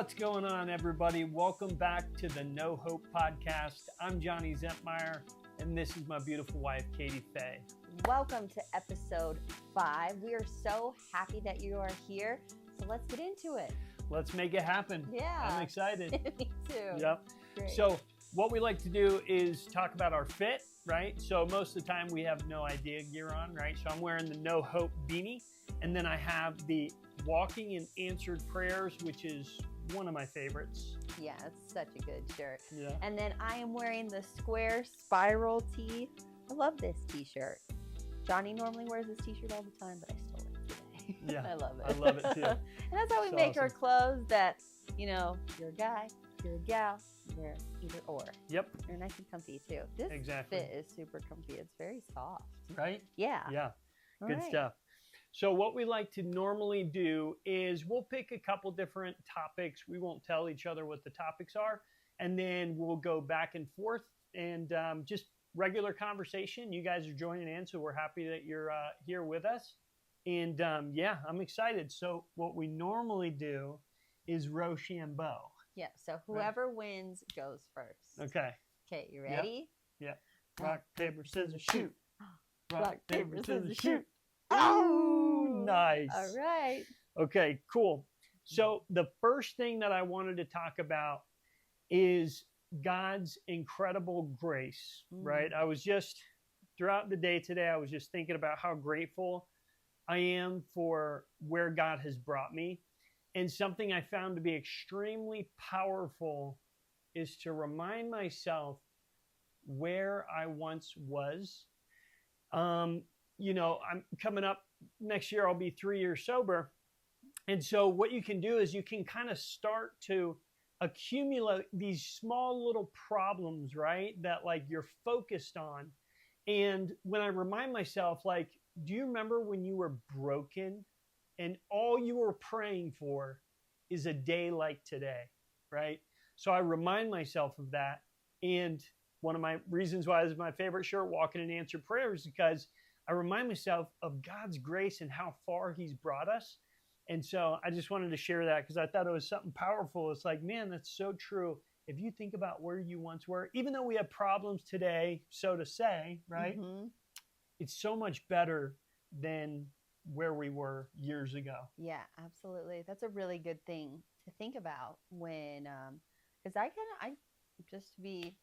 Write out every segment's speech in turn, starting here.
What's going on, everybody? Welcome back to the No Hope Podcast. I'm Johnny Zentmeyer, and this is my beautiful wife, Kaytee. Welcome to episode 5. We are so happy that you are here. So let's get into it. Let's make it happen. Yeah. I'm excited. Me too. Yep. Great. So what we like to do is talk about our fit, right? So most of the time we have no idea gear on, right? So I'm wearing the No Hope beanie, and then I have the Walking in Answered Prayers, which is one of my favorites. Yeah, it's such a good shirt. Yeah. And then I am wearing the square spiral tee. I love this t-shirt. Johnny normally wears this t-shirt all the time, but I stole it today. Yeah, I love it. I love it too. And that's how we So make our awesome. clothes that, you know, you're a guy, you're a gal, you're either or. Yep. They're nice and comfy too. This Exactly. fit is super comfy. It's very soft. Right? Yeah. Yeah. All Good right. stuff. So what we like to normally do is we'll pick a couple different topics. We won't tell each other what the topics are, and then we'll go back and forth and just regular conversation. You guys are joining in, so we're happy that you're here with us. And yeah, I'm excited. So what we normally do is Rochambeau. Yeah. So whoever wins goes first. Okay. Okay. You ready? Yeah. Rock, paper, scissors, shoot. Rock, paper, scissors, shoot. Oh, nice. All right. Okay, cool. So the first thing that I wanted to talk about is God's incredible grace, right? I was just, throughout the day today, I was just thinking about how grateful I am for where God has brought me. And something I found to be extremely powerful is to remind myself where I once was. You know, I'm coming up next year, I'll be 3 years sober. And so what you can do is you can kind of start to accumulate these small little problems, right? That like you're focused on. And when I remind myself, like, do you remember when you were broken and all you were praying for is a day like today, right? So I remind myself of that. And one of my reasons why this is my favorite shirt, Walking in Answered Prayers, is because I remind myself of God's grace and how far he's brought us. And so I just wanted to share that because I thought it was something powerful. It's like, man, that's so true. If you think about where you once were, even though we have problems today, so to say, right? Mm-hmm. It's so much better than where we were years ago. Yeah, absolutely. That's a really good thing to think about when, because I just to be,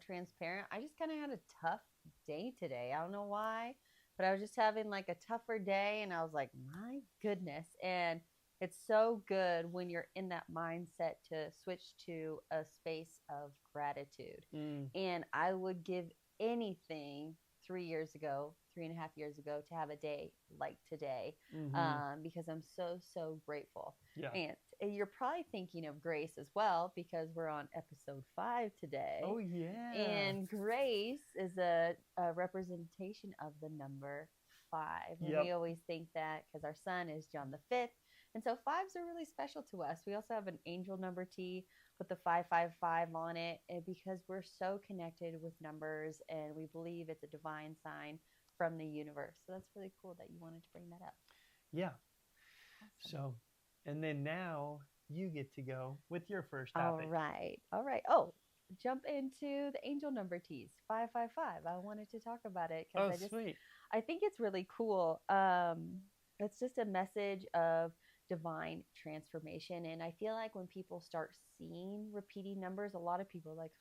transparent, I just kind of had a tough day today. I don't know why, but I was just having like a tougher day, and I was like, my goodness. And it's so good when you're in that mindset to switch to a space of gratitude. And I would give anything 3.5 years ago, to have a day like today, because I'm so grateful. Yeah. And you're probably thinking of grace as well, because we're on episode 5 today. Oh, yeah. And grace is a representation of the number 5. And we always think that because our son is John the 5th. And so 5s are really special to us. We also have an angel number T, put the 555 on it, and because we're so connected with numbers and we believe it's a divine sign from the universe. So that's really cool that you wanted to bring that up. Yeah. Awesome. So, and then now you get to go with your first topic. All right. Oh, jump into the angel number T's, 555. I wanted to talk about it because sweet. I think it's really cool. It's just a message of divine transformation. And I feel like when people start seeing repeating numbers, a lot of people are like,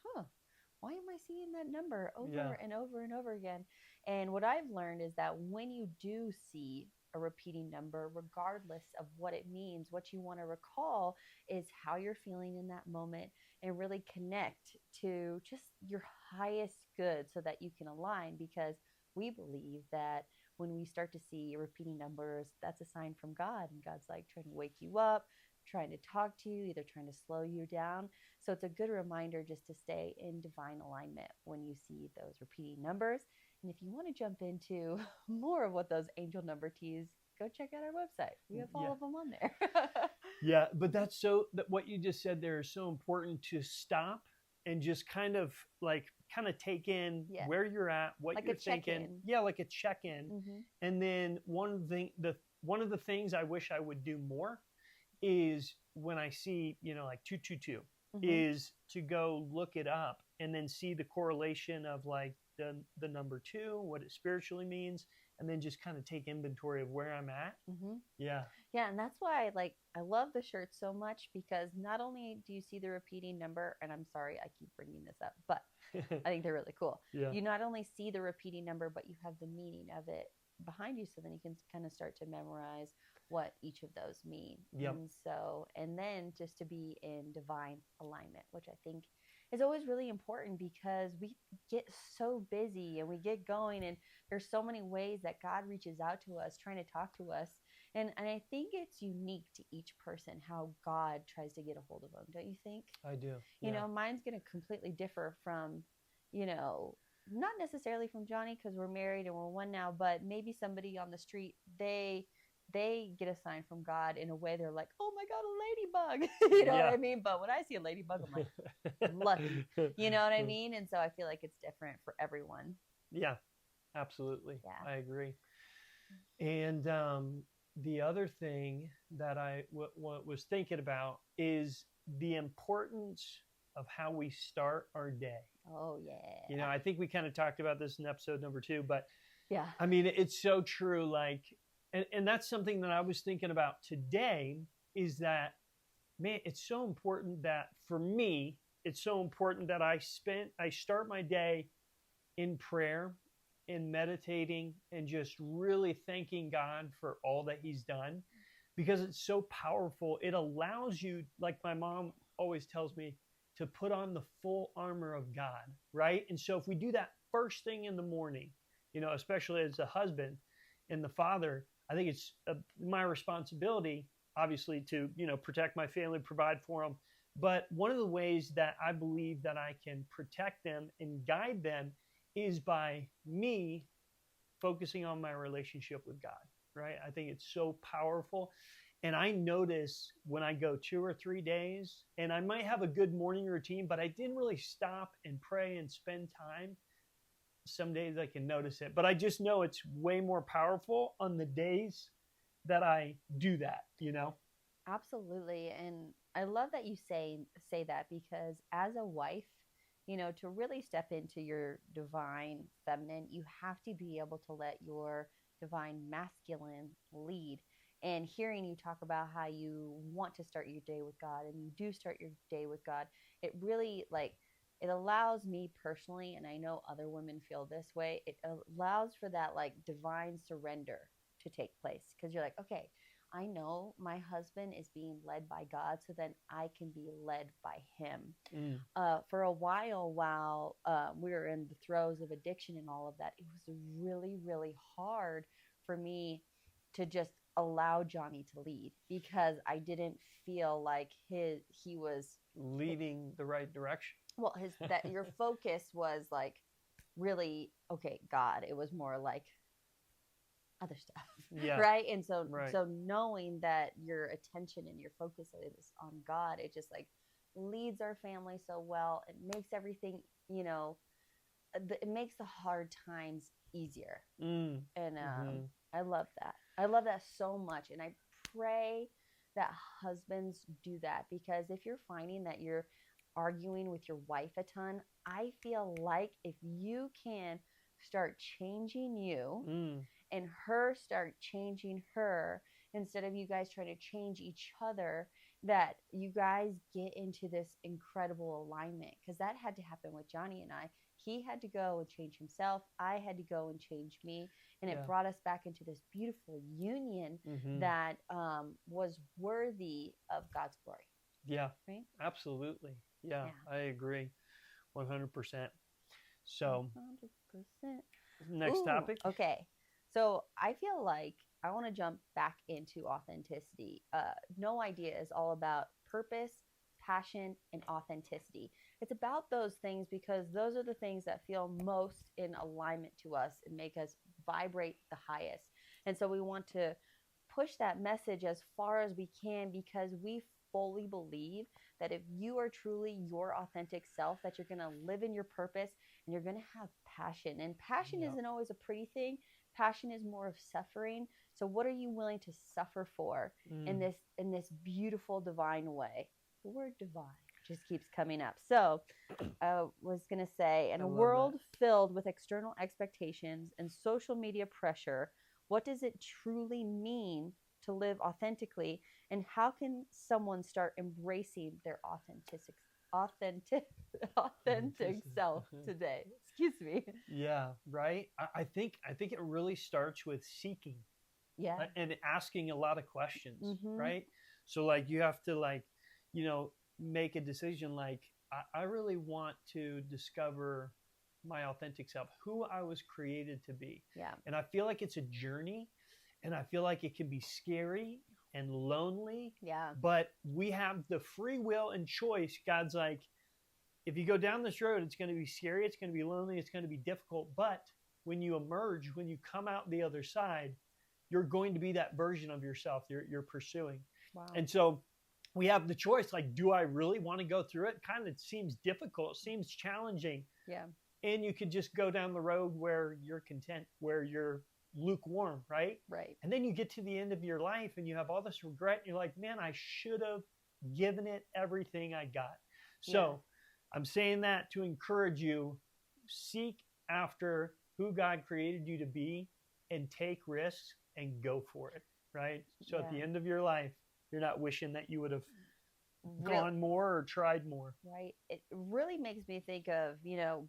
why am I seeing that number over and over and over again? And what I've learned is that when you do see a repeating number, regardless of what it means, what you want to recall is how you're feeling in that moment and really connect to just your highest good so that you can align, because we believe that when we start to see repeating numbers, that's a sign from God, and God's like trying to wake you up, trying to talk to you, either trying to slow you down. So it's a good reminder just to stay in divine alignment when you see those repeating numbers. And if you want to jump into more of what those angel number T's, go check out our website. We have all of them on there. Yeah, but that's what you just said there is so important, to stop and just kind of take in where you're at, what like you're thinking. Check-in. Yeah, like a check-in. Mm-hmm. And then one of the things I wish I would do more is when I see, like 222, Mm-hmm. is to go look it up and then see the correlation of like the number two, what it spiritually means, and then just kind of take inventory of where I'm at. Mm-hmm. Yeah. Yeah, and that's why I love the shirt so much, because not only do you see the repeating number, and I'm sorry I keep bringing this up, but I think they're really cool. Yeah. You not only see the repeating number, but you have the meaning of it behind you, so then you can kind of start to memorize what each of those mean. Yep. And then just to be in divine alignment, which I think is always really important, because we get so busy and we get going, and there's so many ways that God reaches out to us, trying to talk to us. And I think it's unique to each person how God tries to get a hold of them, don't you think? I do. Mine's going to completely differ from, not necessarily from Johnny, because we're married and we're one now, but maybe somebody on the street, they get a sign from God in a way they're like, oh my God, a ladybug. What I mean? But when I see a ladybug, I'm like, lucky. You know what I mean? And so I feel like it's different for everyone. Yeah, absolutely. Yeah. I agree. And the other thing that I was thinking about is the importance of how we start our day. Oh, yeah. I think we kind of talked about this in episode number 2, but yeah, I mean, it's so true. Like, and that's something that I was thinking about today, is that, man, it's so important that for me, it's so important that I start my day in prayer, in meditating, and just really thanking God for all that he's done, because it's so powerful. It allows you, like my mom always tells me, to put on the full armor of God, right? And so if we do that first thing in the morning, especially as a husband and the father, I think it's my responsibility, obviously, to, protect my family, provide for them. But one of the ways that I believe that I can protect them and guide them is by me focusing on my relationship with God, right? I think it's so powerful. And I notice when I go 2 or 3 days, and I might have a good morning routine, but I didn't really stop and pray and spend time. Some days I can notice it, but I just know it's way more powerful on the days that I do that, Absolutely. And I love that you say that, because as a wife, to really step into your divine feminine, you have to be able to let your divine masculine lead. And hearing you talk about how you want to start your day with God, and you do start your day with God, it really it allows me personally, and I know other women feel this way, it allows for that divine surrender to take place, because you're like, okay, I know my husband is being led by God, so then I can be led by him. For a while we were in the throes of addiction and all of that, it was really, really hard for me to just allow Johnny to lead, because I didn't feel like he was leading the right direction. Well, your focus was really, okay, God. It was more like other stuff. Yeah. Right. And so knowing that your attention and your focus is on God, it just leads our family so well. It makes everything, it makes the hard times easier. And I love that. I love that so much. And I pray that husbands do that, because if you're finding that you're arguing with your wife a ton, I feel like if you can start changing you and her start changing her, instead of you guys trying to change each other, that you guys get into this incredible alignment. Because that had to happen with Johnny and I. He had to go and change himself. I had to go and change me. And it brought us back into this beautiful union that was worthy of God's glory. Yeah, right? Absolutely. Yeah, I agree 100%. So 100%. Next topic. Okay. So I feel like I want to jump back into authenticity. No Idea is all about purpose, passion, and authenticity. It's about those things, because those are the things that feel most in alignment to us and make us vibrate the highest. And so we want to push that message as far as we can, because we fully believe that if you are truly your authentic self, that you're going to live in your purpose and you're going to have passion. And passion isn't always a pretty thing. Passion is more of suffering. So what are you willing to suffer for in this beautiful divine way? The word divine just keeps coming up. So I was going to say, in a world filled with external expectations and social media pressure, what does it truly mean to live authentically? And how can someone start embracing their authentic self today? Excuse me. Yeah, right. I think it really starts with seeking, Yeah. and asking a lot of questions, Mm-hmm. right? So like you have to like, make a decision like I really want to discover my authentic self, who I was created to be. Yeah. And I feel like it's a journey, and I feel like it can be scary and lonely. Yeah. But we have the free will and choice. God's like, if you go down this road, it's going to be scary, it's going to be lonely, it's going to be difficult. But when you emerge, when you come out the other side, you're going to be that version of yourself you're pursuing. Wow. And so we have the choice, like, do I really want to go through it? Kind of seems difficult, seems challenging. Yeah. And you could just go down the road where you're content, where you're lukewarm, right? Right. And then you get to the end of your life and you have all this regret. And you're like, man, I should have given it everything I got. So I'm saying that to encourage you, seek after who God created you to be and take risks and go for it, right? So at the end of your life, you're not wishing that you would have gone more or tried more. Right. It really makes me think of,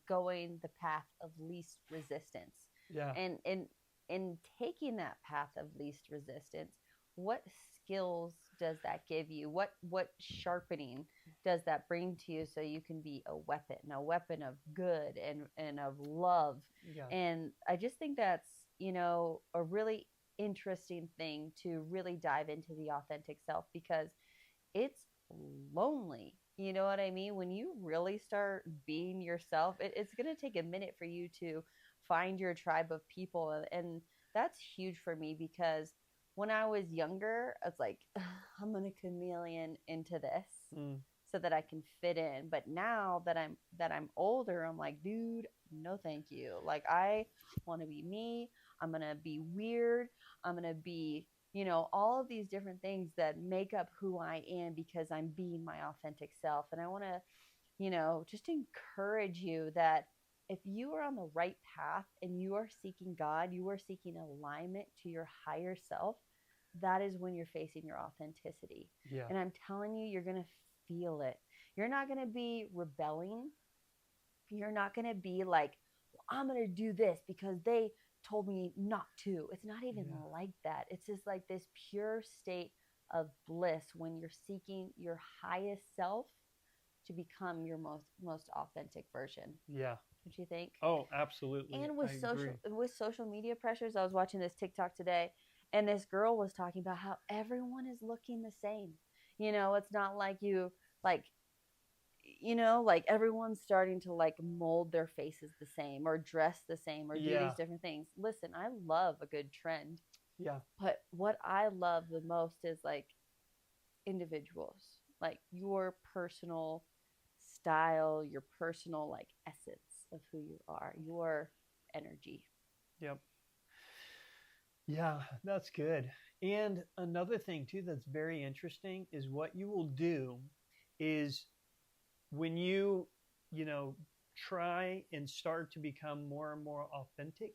going the path of least resistance. Yeah. And in taking that path of least resistance, what skills does that give you? What sharpening does that bring to you so you can be a weapon of good and of love? Yeah. And I just think that's, a really interesting thing to really dive into the authentic self, because it's lonely. You know what I mean? When you really start being yourself, it's going to take a minute for you to find your tribe of people. And that's huge for me, because when I was younger, I was like, I'm going to chameleon into this so that I can fit in. But now that I'm older, I'm like, dude, no, thank you. Like, I want to be me. I'm going to be weird. I'm going to be, all of these different things that make up who I am, because I'm being my authentic self. And I want to, just encourage you that if you are on the right path and you are seeking God, you are seeking alignment to your higher self, that is when you're facing your authenticity. Yeah. And I'm telling you, you're going to feel it. You're not going to be rebelling. You're not going to be like, well, I'm going to do this because they told me not to. It's not even like that. It's just like this pure state of bliss when you're seeking your highest self to become your most authentic version. Yeah. Don't you think? Oh, absolutely. And with social media pressures, I was watching this TikTok today, and this girl was talking about how everyone is looking the same. It's not like like everyone's starting to like mold their faces the same or dress the same or do these different things. Listen, I love a good trend. Yeah. But what I love the most is like individuals, like your personal style, your personal like essence of who you are, your energy. Yep. Yeah, that's good. And another thing too that's very interesting is what you will do is when you try and start to become more and more authentic,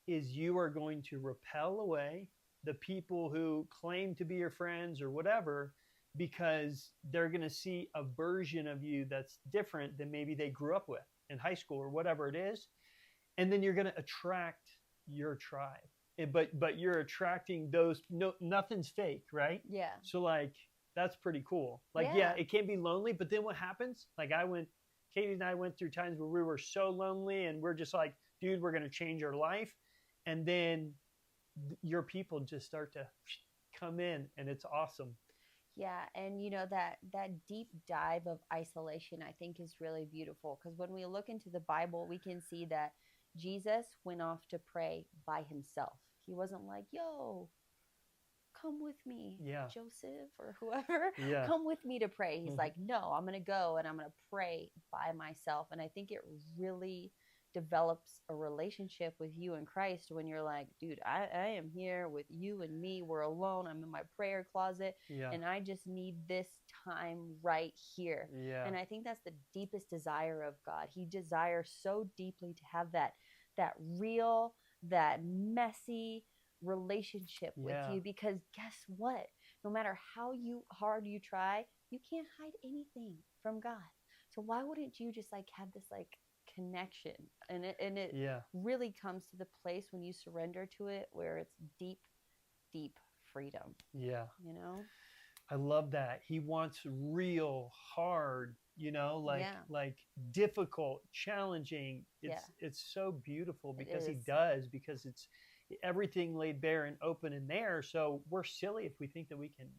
is you are going to repel away the people who claim to be your friends or whatever, because they're going to see a version of you that's different than maybe they grew up with in high school or whatever it is. And then you're going to attract your tribe. But you're attracting those, nothing's fake, right? Yeah. So like, that's pretty cool. Like, it can be lonely, but then what happens? Like Kaytee and I went through times where we were so lonely and we're just like, dude, we're going to change our life. And then your people just start to come in and it's awesome. Yeah. And that deep dive of isolation, I think, is really beautiful, because when we look into the Bible, we can see that Jesus went off to pray by himself. He wasn't like, yo, come with me, Joseph or whoever, come with me to pray. He's like, no, I'm going to go and I'm going to pray by myself. And I think it really develops a relationship with you and Christ when you're like, dude, I am here with you and me. We're alone. I'm in my prayer closet Yeah. and I just need this time right here. Yeah. And I think that's the deepest desire of God. He desires so deeply to have that real, that messy relationship with Yeah. you, because guess what? No matter how hard you try, you can't hide anything from God. So why wouldn't you just like have this like connection? And it Yeah. really comes to the place when you surrender to it where it's deep, deep freedom. Yeah. You know? I love that. He wants real, hard, like Yeah. like difficult, challenging. Yeah. It's so beautiful It because he is. does, because it's everything laid bare and open in there. So we're silly if we think that we can,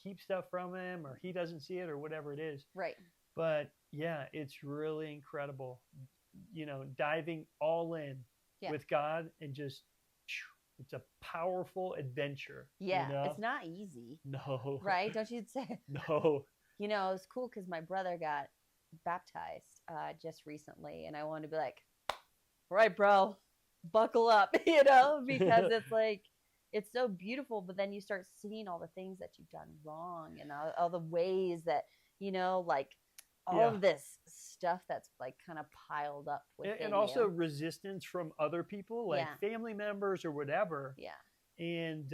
keep stuff from him, or he doesn't see it, or whatever it is. Right. But yeah, it's really incredible, diving all in Yeah. with God, and just, it's a powerful adventure. Yeah. It's not easy. No. Right? Don't you say? No. It's cool because my brother got baptized just recently, and I wanted to be like, all right, bro, buckle up, because it's like, it's so beautiful, but then you start seeing all the things that you've done wrong, and all the ways that, like all of this stuff that's like kind of piled up within and also you. resistance from other people, like family members or whatever. Yeah. And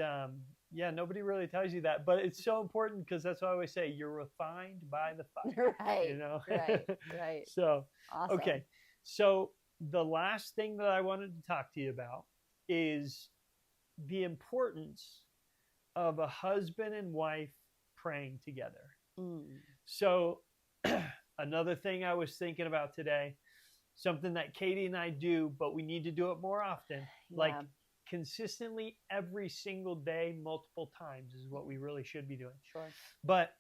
nobody really tells you that, but it's so important, because that's what I always say, you're refined by the fire. Right. Right. So Awesome. okay, so the last thing that I wanted to talk to you about is the importance of a husband and wife praying together. So another thing I was thinking about today, something that Kaytee and I do, but we need to do it more often, like consistently every single day, multiple times, is what we really should be doing. Sure. But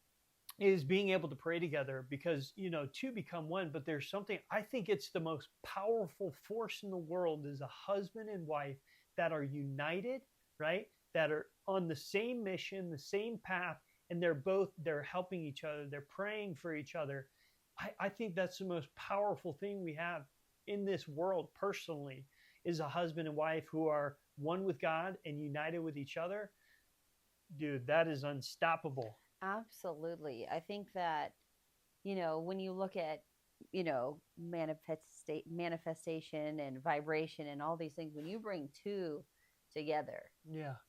is being able to pray together, because, two become one. But there's something, I think it's the most powerful force in the world, is a husband and wife that are united, right? That are on the same mission, the same path, and they're helping each other. They're praying for each other. I think that's the most powerful thing we have in this world personally, is a husband and wife who are one with God and united with each other. Dude, that is unstoppable. Absolutely. I think that, when you look at, manifestation and vibration and all these things, when you bring two together,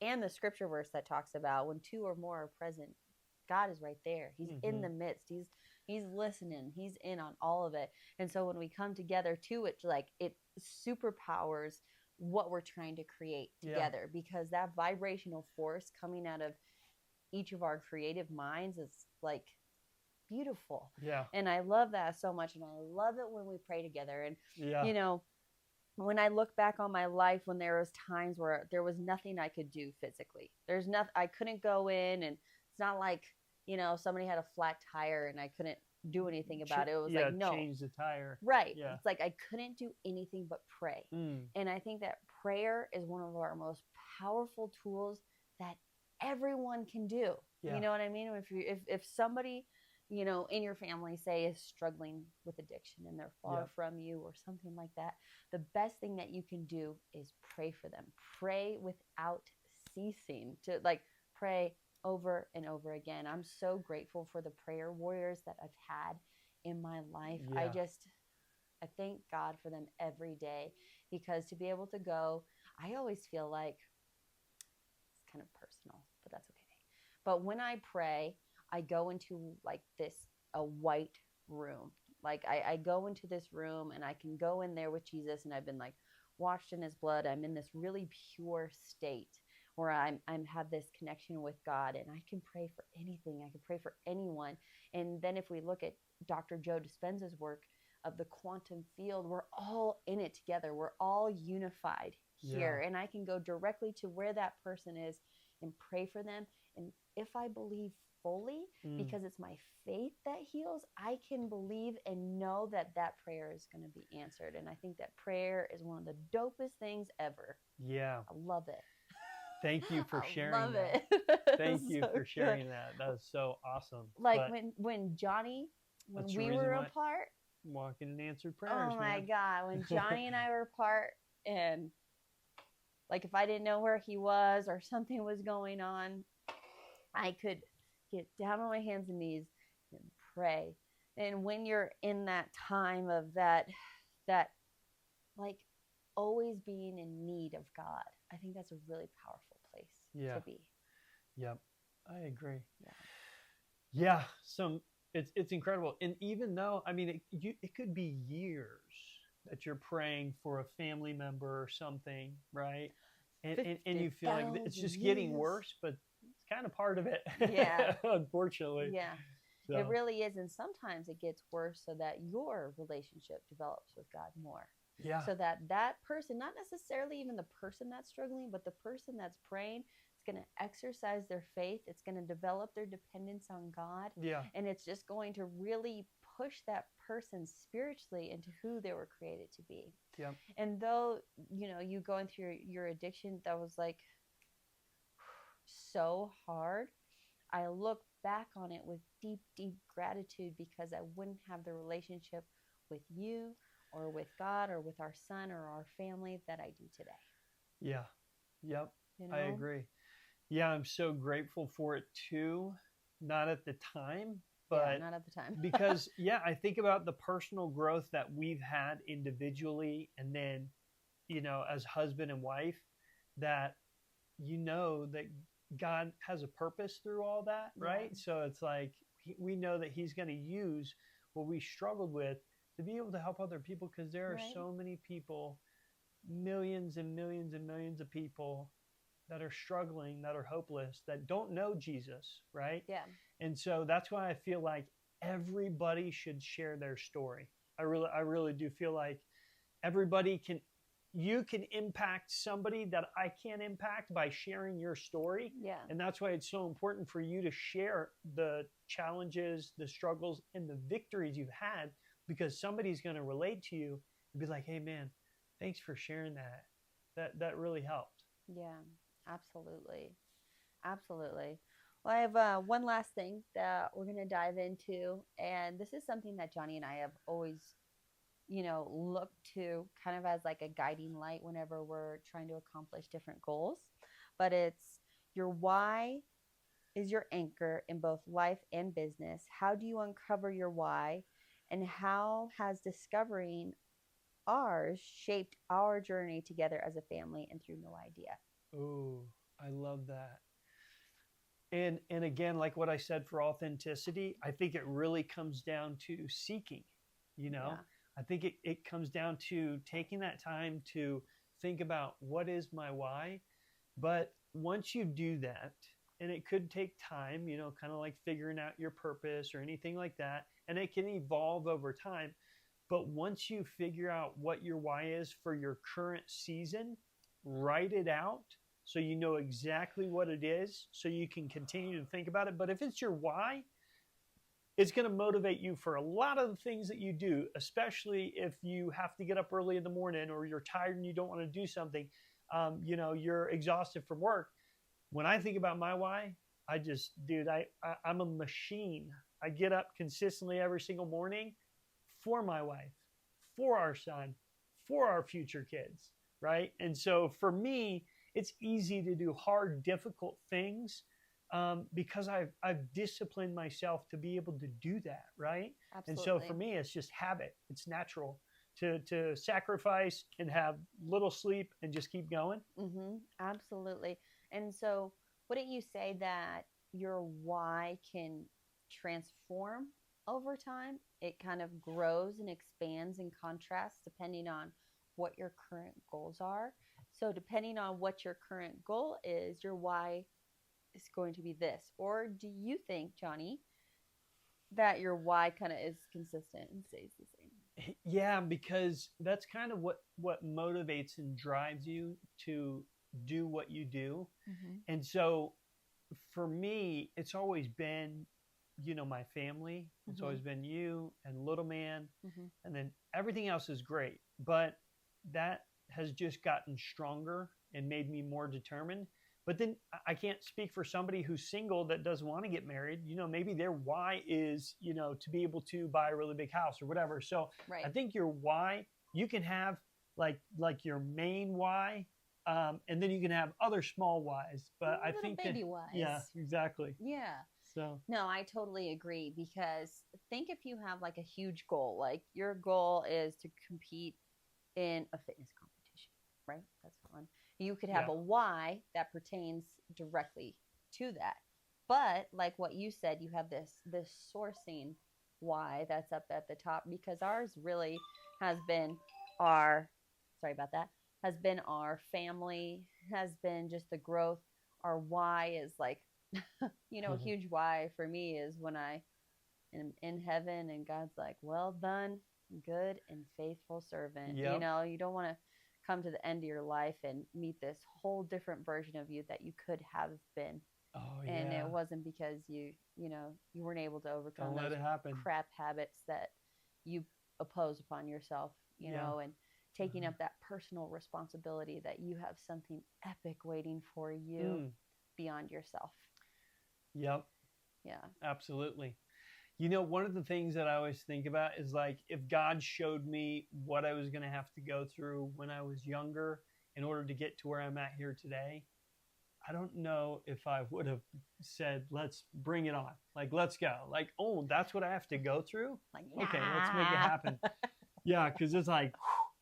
and the scripture verse that talks about when two or more are present, God is right there. He's in the midst. He's listening. He's in on all of it. And so when we come together too, it's like it superpowers what we're trying to create together, because that vibrational force coming out of each of our creative minds is like beautiful. Yeah. And I love that so much. And I love it when we pray together. And, when I look back on my life, when there was times where there was nothing I could do physically, there's nothing, I couldn't go in, and it's not like, somebody had a flat tire and I couldn't do anything about it. It was like, no. Change the tire. Right. Yeah. It's like I couldn't do anything but pray. And I think that prayer is one of our most powerful tools that everyone can do. Yeah. You know what I mean? If somebody, in your family, say, is struggling with addiction and they're far from you or something like that, the best thing that you can do is pray for them. Pray without ceasing, to like pray over and over again. I'm so grateful for the prayer warriors that I've had in my life. I thank God for them every day, because to be able to go, I always feel like it's kind of personal, but that's okay. But when I pray, I go into like a white room. Like I go into this room and I can go in there with Jesus, and I've been like washed in his blood. I'm in this really pure state where I'm have this connection with God, and I can pray for anything. I can pray for anyone. And then if we look at Dr. Joe Dispenza's work of the quantum field, we're all in it together. We're all unified here. And I can go directly to where that person is and pray for them. And if I believe fully, because it's my faith that heals, I can believe and know that that prayer is going to be answered. And I think that prayer is one of the dopest things ever. Yeah. I love it. Thank you for sharing that. Thank you for sharing that. That was so awesome. Like when Johnny, when we were apart, walking in answered prayers, Oh my man. God. When Johnny and I were apart, and like if I didn't know where he was or something was going on, I could get down on my hands and knees and pray. And when you're in that time of that like always being in need of God, I think that's a really powerful place to be. Yep. I agree. Yeah. Yeah. It's incredible. And even though, I mean, it could be years that you're praying for a family member or something, right? And you feel like it's just getting worse, but it's kind of part of it. Yeah. Unfortunately. Yeah. So, it really is. And sometimes it gets worse so that your relationship develops with God more. yeah. So that that person, not necessarily even the person that's struggling, but the person that's praying, is going to exercise their faith. It's going to develop their dependence on God. Yeah. And it's just going to really push that person spiritually into who they were created to be. Yeah. And though, you know, you going through your addiction, that was like so hard, I look back on it with deep, deep gratitude because I wouldn't have the relationship with you or with God or with our son or our family that I do today. Yeah. Yep. You know? I agree. Yeah, I'm so grateful for it too. Not at the time, but not at the time. because I think about the personal growth that we've had individually, and then, you know, as husband and wife, that you know that God has a purpose through all that, right? Yeah. So it's like we know that He's going to use what we struggled with to be able to help other people, because there are so many people, millions and millions and millions of people that are struggling, that are hopeless, that don't know Jesus, right? Yeah. And so that's why I feel like everybody should share their story. I really do feel like you can impact somebody that I can't impact by sharing your story. Yeah. And that's why it's so important for you to share the challenges, the struggles, and the victories you've had, because somebody's going to relate to you and be like, hey man, thanks for sharing that. That really helped. Yeah, absolutely. Absolutely. Well, I have one last thing that we're going to dive into. And this is something that Johnny and I have always, you know, looked to kind of as like a guiding light whenever we're trying to accomplish different goals. But it's your why is your anchor in both life and business. How do you uncover your why? And how has discovering ours shaped our journey together as a family and through no idea? Oh, I love that. And again, like what I said for authenticity, I think it really comes down to seeking, you know. Yeah. I think it comes down to taking that time to think about what is my why. But once you do that, and it could take time, you know, kind of like figuring out your purpose or anything like that, and it can evolve over time. But once you figure out what your why is for your current season, write it out so you know exactly what it is, so you can continue to think about it. But if it's your why, it's going to motivate you for a lot of the things that you do, especially if you have to get up early in the morning, or you're tired and you don't want to do something. You know, you're exhausted from work. When I think about my why, I'm a machine. I get up consistently every single morning for my wife, for our son, for our future kids, right? And so for me, it's easy to do hard, difficult things because I've disciplined myself to be able to do that, right? Absolutely. And so for me, it's just habit. It's natural to sacrifice and have little sleep and just keep going. Mm-hmm. Absolutely. And so wouldn't you say that your why can transform over time? It kind of grows and expands and contrasts depending on what your current goals are. So depending on what your current goal is, your why is going to be this. Or do you think, Johnny, that your why kind of is consistent and stays the same? Yeah, because that's kind of what motivates and drives you to do what you do. Mm-hmm. And so for me, it's always been, you know, my family. It's Mm-hmm. always been you and little man. Mm-hmm. And then everything else is great. But that has just gotten stronger and made me more determined But then I can't speak for somebody who's single that doesn't want to get married. Maybe their why is, to be able to buy a really big house or whatever. So Right. I think your why, you can have like your main why, and then you can have other small whys. But I think baby whys. Yeah, exactly. Yeah. So no, I totally agree, because think if you have like a huge goal, like your goal is to compete in a fitness competition, right? That's one. You could have a why that pertains directly to that. But like what you said, you have this sourcing why that's up at the top, because ours really has been our has been our family, has been just the growth. Our why is like a huge why for me is when I am in heaven and God's like, well done, good and faithful servant. Yep. You don't want to come to the end of your life and meet this whole different version of you that you could have been. Oh, and yeah. it wasn't because you weren't able to overcome Don't let those it happen. crap habits that you oppose upon yourself, and taking up that personal responsibility that you have something epic waiting for you beyond yourself. Yep. Yeah. Absolutely. One of the things that I always think about is like, if God showed me what I was going to have to go through when I was younger in order to get to where I'm at here today, I don't know if I would have said, let's bring it on. Like, let's go. Like, oh, that's what I have to go through? Like, okay, let's make it happen. Yeah, because it's like,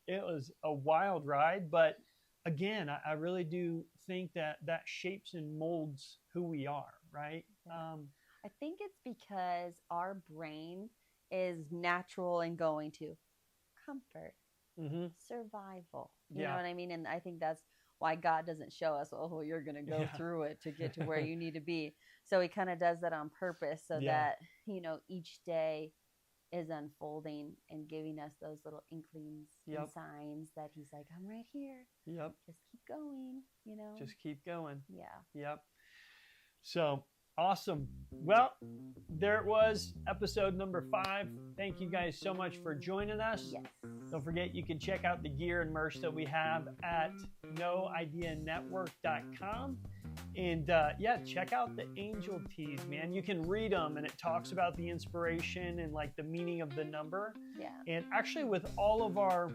it was a wild ride. But again, I really do think that shapes and molds who we are, right? I think it's because our brain is natural in going to comfort, survival. You know what I mean? And I think that's why God doesn't show us, oh, you're going to go through it to get to where you need to be. So he kind of does that on purpose so that, each day is unfolding and giving us those little inklings and signs that he's like, I'm right here. Yep. Just keep going, Just keep going. Yeah. Yep. So awesome. Well, there it was, episode number 5. Thank you guys so much for joining us. Yes. Don't forget, you can check out the gear and merch that we have at noideanetwork.com. And check out the angel teas, man. You can read them, and it talks about the inspiration and like the meaning of the number. Yeah. And actually, with all of our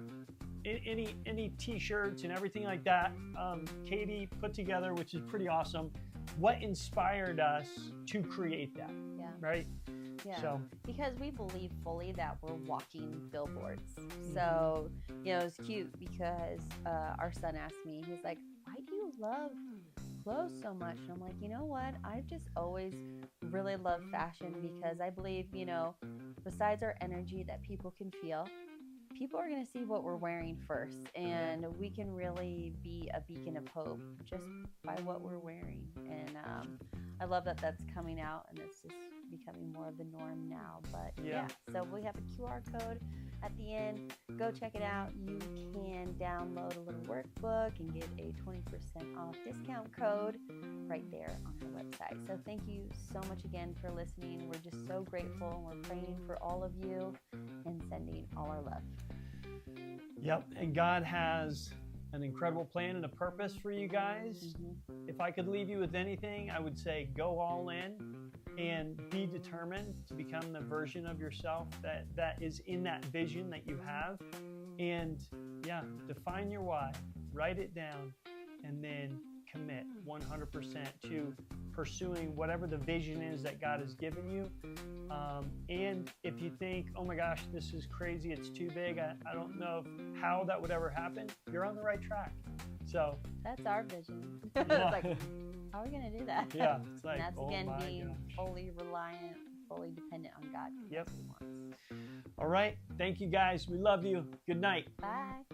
any t-shirts and everything like that, Kaytee put together, which is pretty awesome, what inspired us to create that. Yeah. Right. Yeah. So, because we believe fully that we're walking billboards. So, it's cute because our son asked me, he's like, why do you love clothes so much? And I'm like, you know what? I've just always really loved fashion because I believe, besides our energy that people can feel, people are going to see what we're wearing first. And we can really be a beacon of hope just by what we're wearing. And I love that that's coming out, and it's just becoming more of the norm now. But so we have a QR code at the end. Go check it out. You can download a little workbook and get a 20% off discount code right there on our website. So thank you so much again for listening. We're just so grateful, and we're praying for all of you and sending all our love. Yep. And God has an incredible plan and a purpose for you guys. If I could leave you with anything, I would say go all in and be determined to become the version of yourself that is in that vision that you have. And define your why, write it down, and then commit 100% to pursuing whatever the vision is that God has given you. And if you think, oh my gosh, this is crazy, it's too big, I don't know how that would ever happen, you're on the right track. So that's our vision. It's like, how are we going to do that? Yeah. It's like, and that's again being gosh. fully reliant, fully dependent on God. Yep. All right. Thank you guys. We love you. Good night. Bye.